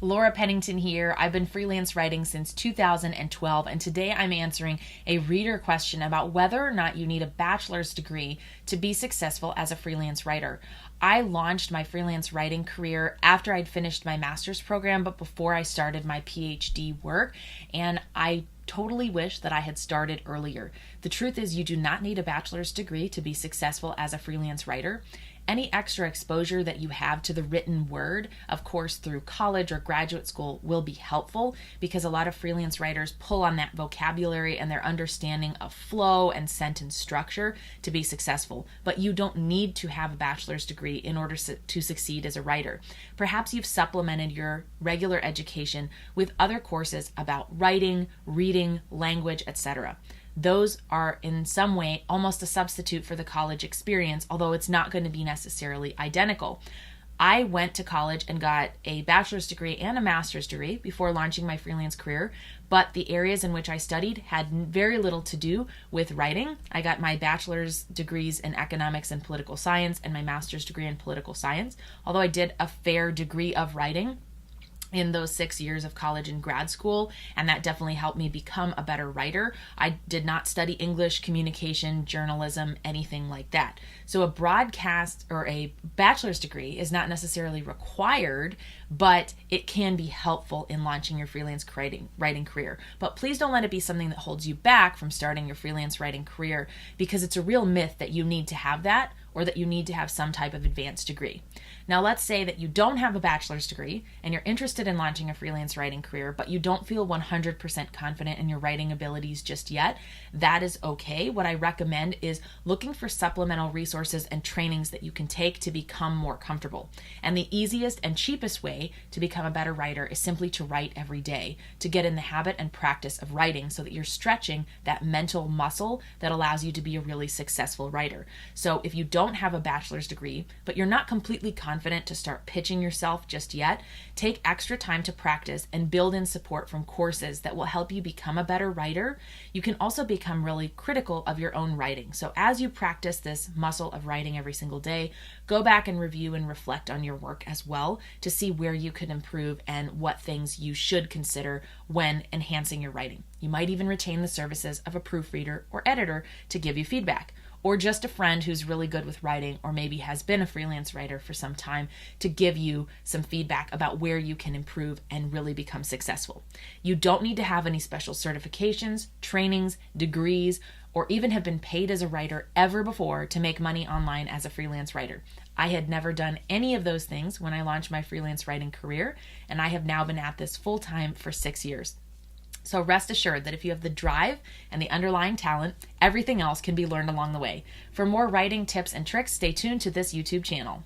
Laura Pennington here. I've been freelance writing since 2012, and today I'm answering a reader question about whether or not you need a bachelor's degree to be successful as a freelance writer. I launched my freelance writing career after I'd finished my master's program, but before I started my PhD work, and I totally wish that I had started earlier. The truth is, you do not need a bachelor's degree to be successful as a freelance writer. Any extra exposure that you have to the written word, of course, through college or graduate school, will be helpful because a lot of freelance writers pull on that vocabulary and their understanding of flow and sentence structure to be successful. But you don't need to have a bachelor's degree in order to succeed as a writer. Perhaps you've supplemented your regular education with other courses about writing, reading, language, etc. Those are in some way almost a substitute for the college experience, although it's not going to be necessarily identical. I went to college and got a bachelor's degree and a master's degree before launching my freelance career, but the areas in which I studied had very little to do with writing. I got my bachelor's degrees in economics and political science and my master's degree in political science, although I did a fair degree of writing in those 6 years of college and grad school, and that definitely helped me become a better writer. I did not study English, communication, journalism, anything like that. So a broadcast or a bachelor's degree is not necessarily required, but it can be helpful in launching your freelance writing career. But please don't let it be something that holds you back from starting your freelance writing career, because it's a real myth that you need to have that or that you need to have some type of advanced degree. Now, let's say that you don't have a bachelor's degree and you're interested in launching a freelance writing career, but you don't feel 100% confident in your writing abilities just yet. That is okay. What I recommend is looking for supplemental resources and trainings that you can take to become more comfortable. And the easiest and cheapest way to become a better writer is simply to write every day, to get in the habit and practice of writing so that you're stretching that mental muscle that allows you to be a really successful writer. So if you don't have a bachelor's degree, but you're not completely confident to start pitching yourself just yet, take extra time to practice and build in support from courses that will help you become a better writer. You can also become really critical of your own writing. So as you practice this muscle of writing every single day, go back and review and reflect on your work as well to see where you could improve and what things you should consider when enhancing your writing. You might even retain the services of a proofreader or editor to give you feedback, or just a friend who's really good with writing or maybe has been a freelance writer for some time to give you some feedback about where you can improve and really become successful. You don't need to have any special certifications, trainings, degrees, or even have been paid as a writer ever before to make money online as a freelance writer. I had never done any of those things when I launched my freelance writing career, and I have now been at this full-time for 6 years. So rest assured that if you have the drive and the underlying talent, everything else can be learned along the way. For more writing tips and tricks, stay tuned to this YouTube channel.